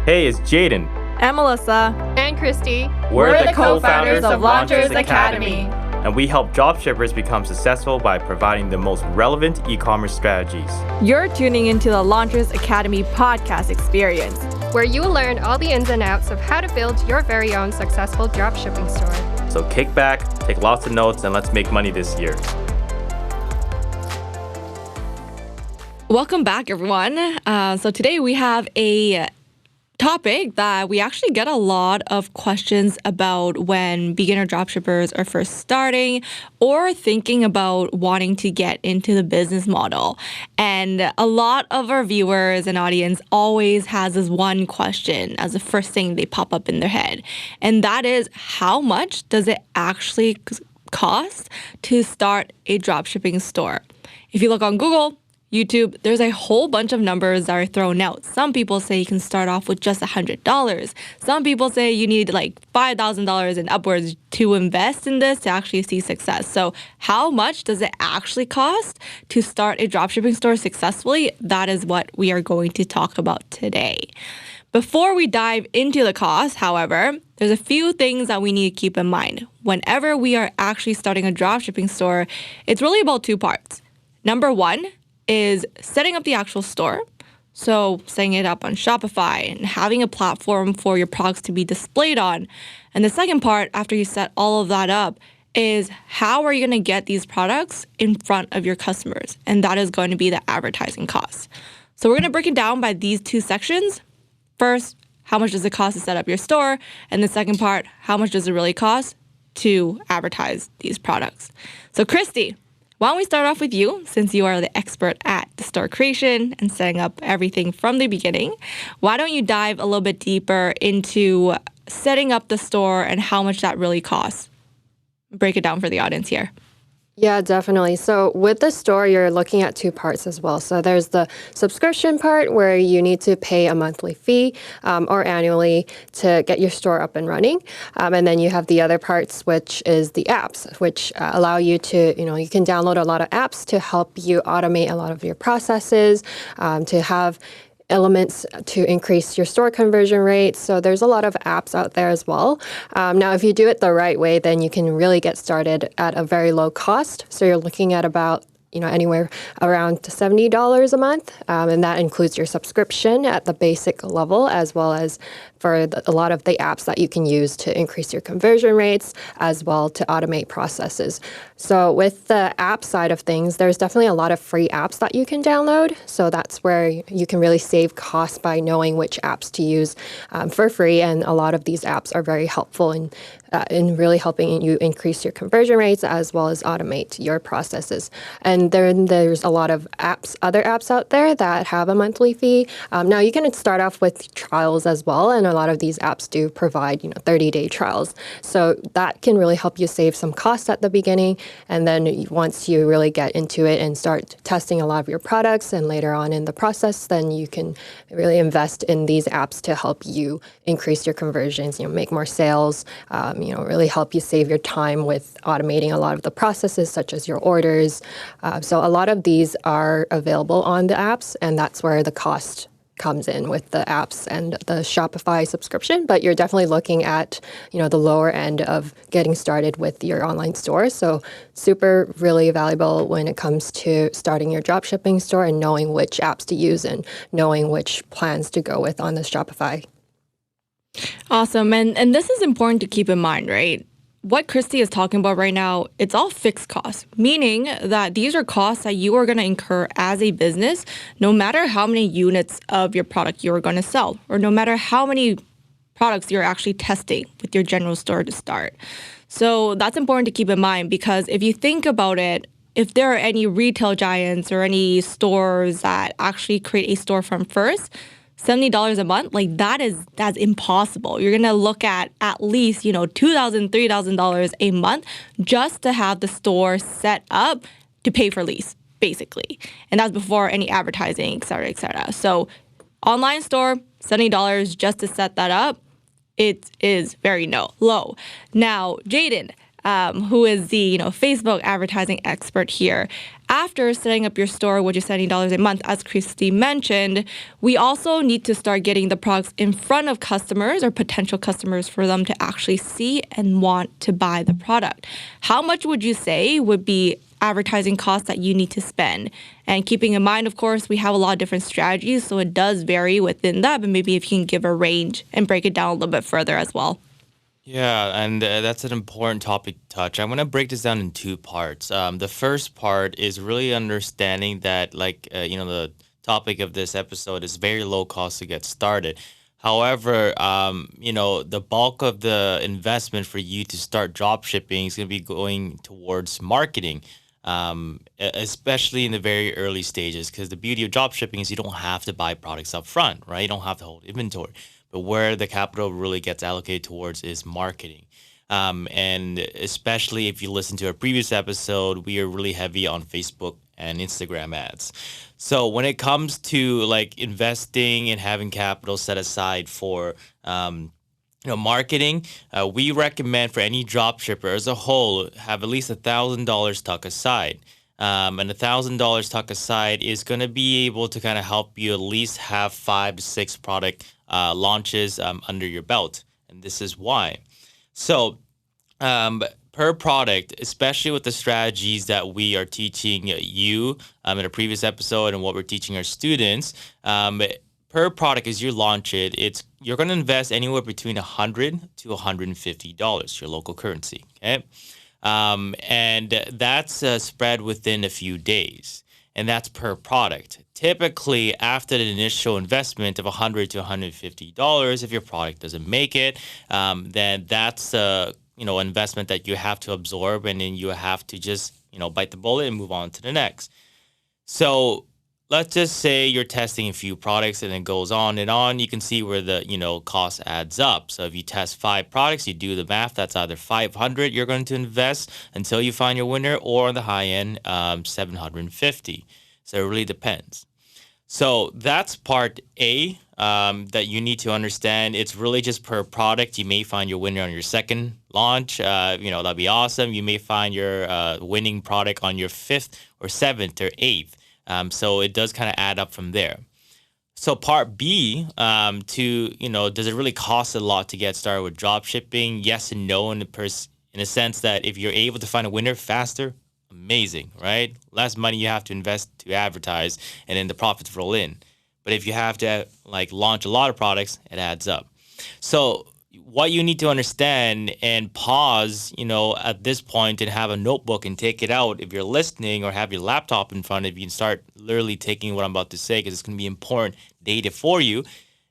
Hey, it's Jaden. And Melissa. And Christy. We're the co-founders of Launchers Academy. And we help dropshippers become successful by providing the most relevant e-commerce strategies. You're tuning into the Launchers Academy podcast experience, where you will learn all the ins and outs of how to build your very own successful dropshipping store. So kick back, take lots of notes, and let's make money this year. Welcome back, everyone. So today we have a topic that we actually get a lot of questions about when beginner dropshippers are first starting or thinking about wanting to get into the business model. And a lot of our viewers and audience always has this one question as the first thing they pop up in their head. And that is, how much does it actually cost to start a dropshipping store? If you look on Google, YouTube, there's a whole bunch of numbers that are thrown out. Some people say you can start off with just $100. Some people say you need like $5,000 and upwards to invest in this to actually see success. So how much does it actually cost to start a dropshipping store successfully? That is what we are going to talk about today. Before we dive into the cost, however, there's a few things that we need to keep in mind. Whenever we are actually starting a dropshipping store, it's really about two parts. Number one is setting up the actual store. So setting it up on Shopify and having a platform for your products to be displayed on. And the second part, after you set all of that up, is how are you going to get these products in front of your customers? And that is going to be the advertising costs. So we're going to break it down by these two sections. First, how much does it cost to set up your store? And the second part, how much does it really cost to advertise these products? So Christy, why don't we start off with you, since you are the expert at the store creation and setting up everything from the beginning. Why don't you dive a little bit deeper into setting up the store and how much that really costs? Break it down for the audience here. Yeah, definitely. So with the store, you're looking at two parts as well. So there's the subscription part where you need to pay a monthly fee or annually to get your store up and running. And then you have the other parts, which is the apps, which allow you to, you can download a lot of apps to help you automate a lot of your processes, to have elements to increase your store conversion rates. So there's a lot of apps out there as well. Now, if you do it the right way, then you can really get started at a very low cost. So you're looking at about anywhere around $70 a month. And that includes your subscription at the basic level, as well as for a lot of the apps that you can use to increase your conversion rates, as well to automate processes. So with the app side of things, there's definitely a lot of free apps that you can download. So that's where you can really save costs by knowing which apps to use for free. And a lot of these apps are very helpful in really helping you increase your conversion rates as well as automate your processes. And then there's a lot of other apps out there that have a monthly fee. Now you can start off with trials as well, and a lot of these apps do provide 30-day trials. So that can really help you save some costs at the beginning. And then once you really get into it and start testing a lot of your products and later on in the process, then you can really invest in these apps to help you increase your conversions, make more sales, really help you save your time with automating a lot of the processes, such as your orders. So a lot of these are available on the apps, and that's where the cost comes in with the apps and the Shopify subscription. But you're definitely looking at, the lower end of getting started with your online store. So super really valuable when it comes to starting your dropshipping store and knowing which apps to use and knowing which plans to go with on the Shopify. Awesome. And this is important to keep in mind, right? What Christy is talking about right now, it's all fixed costs, meaning that these are costs that you are going to incur as a business, no matter how many units of your product you are going to sell, or no matter how many products you're actually testing with your general store to start. So that's important to keep in mind, because if you think about it, if there are any retail giants or any stores that actually create a storefront first, $70 a month, that's impossible. You're gonna look at least, $2,000, $3,000 a month just to have the store set up to pay for lease, basically. And that's before any advertising, et cetera, et cetera. So online store, $70 just to set that up, it is very low. Now, Jaden, who is the Facebook advertising expert here. After setting up your store, which is $70 a month, as Christy mentioned, we also need to start getting the products in front of customers or potential customers for them to actually see and want to buy the product. How much would you say would be advertising costs that you need to spend? And keeping in mind, of course, we have a lot of different strategies, so it does vary within that, but maybe if you can give a range and break it down a little bit further as well. Yeah, and that's an important topic to touch. I'm going to break this down in two parts. The first part is really understanding that, the topic of this episode is very low cost to get started. However, the bulk of the investment for you to start drop shipping is going to be going towards marketing, especially in the very early stages, because the beauty of drop shipping is you don't have to buy products up front, right? You don't have to hold inventory. But where the capital really gets allocated towards is marketing. And especially if you listen to our previous episode, we are really heavy on Facebook and Instagram ads. So when it comes to investing and having capital set aside for marketing, we recommend for any dropshipper as a whole have at least $1,000 tucked aside. And $1,000 tucked aside is going to be able to kind of help you at least have 5 to 6 product launches under your belt. And this is why. So per product, especially with the strategies that we are teaching you in a previous episode and what we're teaching our students, per product as you launch it, you're going to invest anywhere between $100 to $150, your local currency. Okay. And that's spread within a few days, and that's per product. Typically, after the initial investment of $100 to $150, if your product doesn't make it, then that's investment that you have to absorb, and then you have to just bite the bullet and move on to the next. So let's just say you're testing a few products and it goes on and on. You can see where the cost adds up. So if you test 5 products, you do the math. That's either $500 you're going to invest until you find your winner, or on the high end, $750. So it really depends. So that's part A that you need to understand. It's really just per product. You may find your winner on your second launch. That'd be awesome. You may find your winning product on your 5th or 7th or 8th. So it does kind of add up from there. So part B, does it really cost a lot to get started with drop shipping? Yes and no, in a sense that if you're able to find a winner faster, amazing, right? Less money you have to invest to advertise, and then the profits roll in. But if you have to launch a lot of products, it adds up. So what you need to understand and pause, at this point, and have a notebook and take it out if you're listening, or have your laptop in front of you and start literally taking what I'm about to say, because it's going to be important data for you,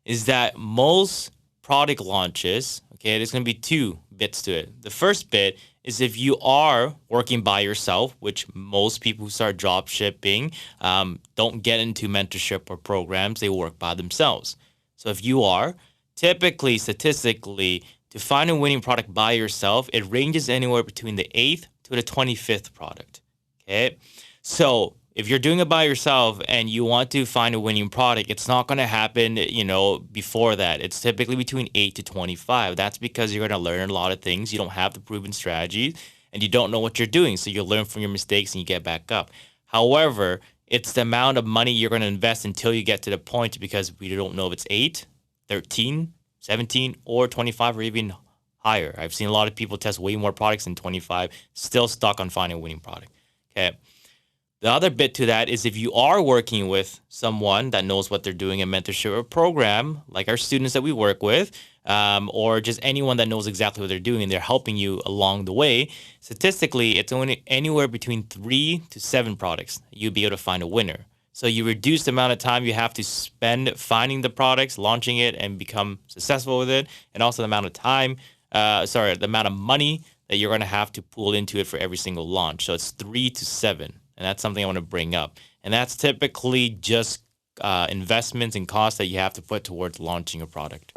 is that most product launches, okay, there's going to be 2 bits to it. The first bit is if you are working by yourself, which most people who start drop shipping don't get into mentorship or programs, they work by themselves. So if you are, typically, statistically, to find a winning product by yourself, it ranges anywhere between the 8th to the 25th product. Okay, so if you're doing it by yourself and you want to find a winning product, it's not going to happen, before that. It's typically between 8 to 25. That's because you're going to learn a lot of things. You don't have the proven strategies, and you don't know what you're doing. So you'll learn from your mistakes and you get back up. However, it's the amount of money you're going to invest until you get to the point, because we don't know if it's 8, 13, 17, or 25, or even higher. I've seen a lot of people test way more products than 25, still stuck on finding a winning product. Okay. The other bit to that is if you are working with someone that knows what they're doing, a mentorship or program, like our students that we work with, or just anyone that knows exactly what they're doing and they're helping you along the way, statistically, it's only anywhere between 3 to 7 products you'll be able to find a winner. So you reduce the amount of time you have to spend finding the products, launching it, and become successful with it, and also the amount of the amount of money that you're going to have to pool into it for every single launch. So it's 3 to 7. And that's something I want to bring up. And that's typically just investments and costs that you have to put towards launching a product.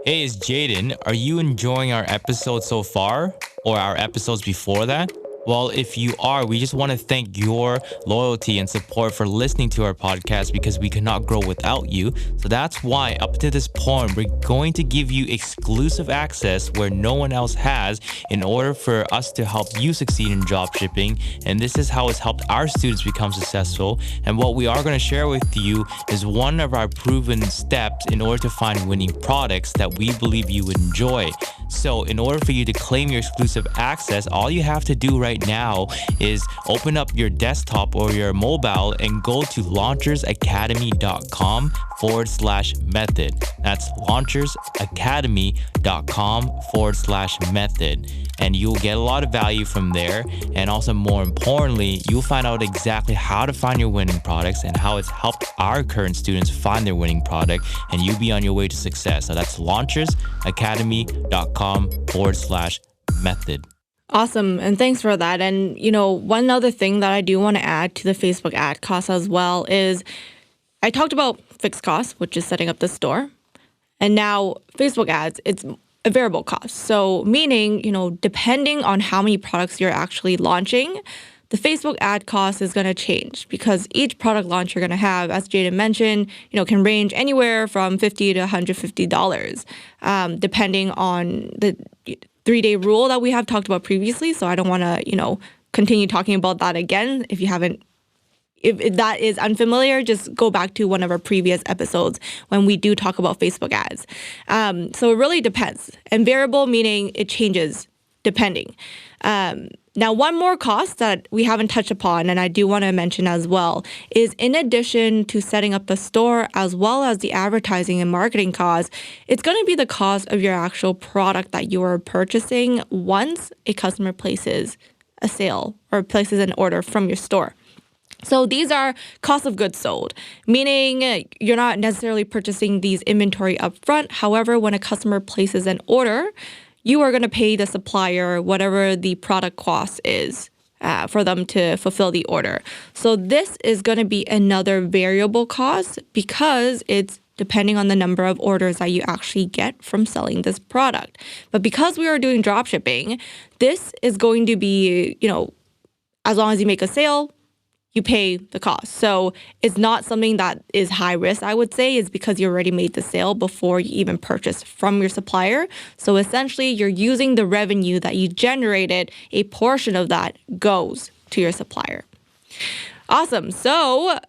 Hey, it's Jaden. Are you enjoying our episode so far, or our episodes before that? Well, if you are, we just want to thank your loyalty and support for listening to our podcast because we cannot grow without you. So that's why up to this point, we're going to give you exclusive access where no one else has in order for us to help you succeed in dropshipping. And this is how it's helped our students become successful. And what we are going to share with you is one of our proven steps in order to find winning products that we believe you would enjoy. So in order for you to claim your exclusive access, all you have to do right now is open up your desktop or your mobile and go to launchersacademy.com/method. That's launchersacademy.com/method. And you'll get a lot of value from there. And also more importantly, you'll find out exactly how to find your winning products and how it's helped our current students find their winning product. And you'll be on your way to success. So that's launchersacademy.com/method. Awesome. And thanks for that. And, one other thing that I do want to add to the Facebook ad costs as well is I talked about fixed costs, which is setting up the store. And now Facebook ads, it's a variable cost. So meaning, depending on how many products you're actually launching, the Facebook ad cost is going to change because each product launch you're going to have, as Jaden mentioned, can range anywhere from $50 to $150, depending on the 3-day rule that we have talked about previously. So I don't want to, continue talking about that again. If that is unfamiliar, just go back to one of our previous episodes when we do talk about Facebook ads. So it really depends. And variable meaning it changes depending. Now, one more cost that we haven't touched upon, and I do want to mention as well, is in addition to setting up the store as well as the advertising and marketing costs, it's going to be the cost of your actual product that you are purchasing once a customer places a sale or places an order from your store. So these are cost of goods sold, meaning you're not necessarily purchasing these inventory upfront. However, when a customer places an order, you are going to pay the supplier whatever the product cost is for them to fulfill the order. So this is going to be another variable cost because it's depending on the number of orders that you actually get from selling this product. But because we are doing dropshipping, this is going to be, as long as you make a sale, you pay the cost. So it's not something that is high risk, I would say, is because you already made the sale before you even purchase from your supplier. So essentially, you're using the revenue that you generated, a portion of that goes to your supplier. Awesome. So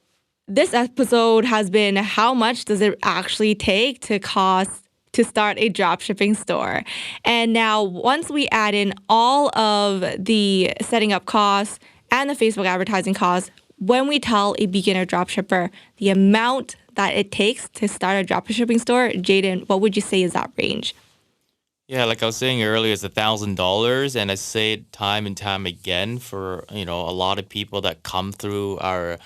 this episode has been how much does it actually take to start a dropshipping store? And now once we add in all of the setting up costs and the Facebook advertising costs, when we tell a beginner dropshipper the amount that it takes to start a dropshipping store, Jaden, what would you say is that range? Yeah, like I was saying earlier, it's $1,000, and I say it time and time again for a lot of people that come through our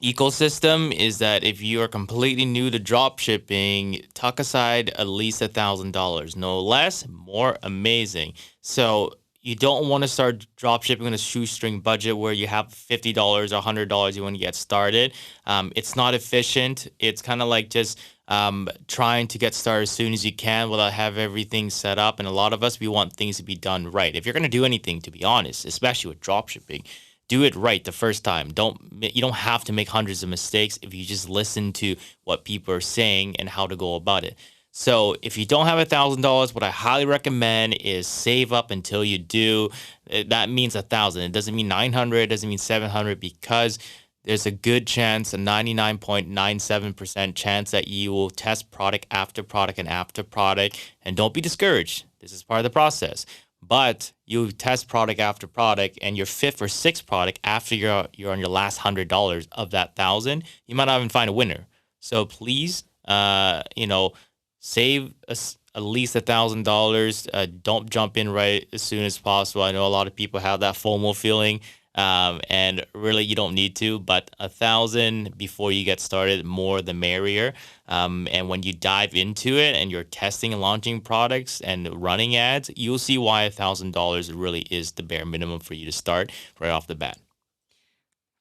ecosystem is that if you are completely new to dropshipping, tuck aside at least $1,000, no less, more amazing. So you don't want to start dropshipping with a shoestring budget where you have $50 or $100 you want to get started. It's not efficient. It's kind of like just trying to get started as soon as you can without have everything set up. And a lot of us, we want things to be done right. If you're going to do anything, to be honest, especially with dropshipping, do it right the first time. You don't have to make hundreds of mistakes if you just listen to what people are saying and how to go about it. So if you don't have $1,000, what I highly recommend is save up until you do. That means 1,000. It doesn't mean 900. It doesn't mean 700 because there's a good chance, a 99.97% chance that you will test product after product and after product. And don't be discouraged. This is part of the process. But you test product after product, and your fifth or sixth product after you're on your last $100 of that 1,000, you might not even find a winner. So please, save at least $1,000. Don't jump in right as soon as possible. I know a lot of people have that FOMO feeling, and really you don't need to. But 1,000 before you get started, more the merrier. And when you dive into it and you're testing and launching products and running ads, you'll see why $1,000 really is the bare minimum for you to start right off the bat.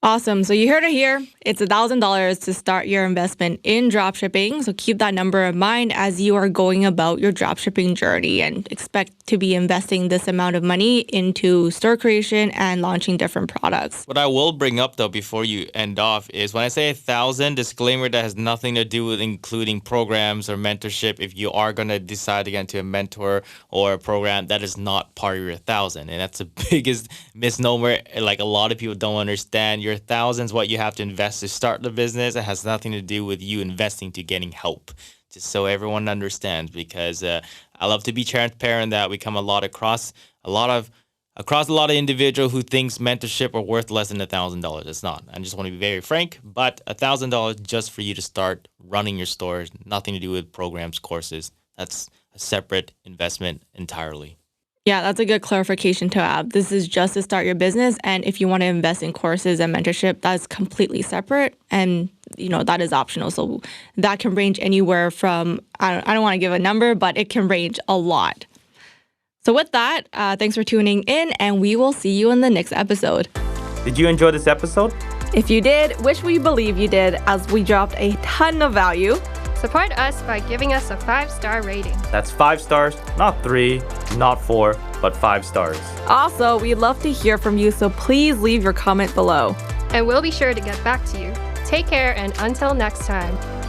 Awesome. So you heard it here. It's $1,000 to start your investment in dropshipping. So keep that number in mind as you are going about your dropshipping journey and expect to be investing this amount of money into store creation and launching different products. What I will bring up though before you end off is when I say 1,000, disclaimer that has nothing to do with including programs or mentorship. If you are going to decide to get into a mentor or a program, that is not part of your 1,000. And that's the biggest misnomer. Like a lot of people don't understand. Your 1,000 is what you have to invest to start the business. It has nothing to do with you investing to getting help. Just so everyone understands, because I love to be transparent that we come across a lot of individual who thinks mentorship are worth less than $1,000. It's not. I just want to be very frank, but $1,000 just for you to start running your store, nothing to do with programs, courses. That's a separate investment entirely. Yeah, that's a good clarification to have. This is just to start your business. And if you want to invest in courses and mentorship, that's completely separate. And, that is optional. So that can range anywhere from, I don't want to give a number, but it can range a lot. So with that, thanks for tuning in, and we will see you in the next episode. Did you enjoy this episode? If you did, which we believe you did, as we dropped a ton of value. Support us by giving us a 5-star rating. That's 5 stars, not 3, not 4, but 5 stars. Also, we'd love to hear from you, so please leave your comment below. And we'll be sure to get back to you. Take care, and until next time.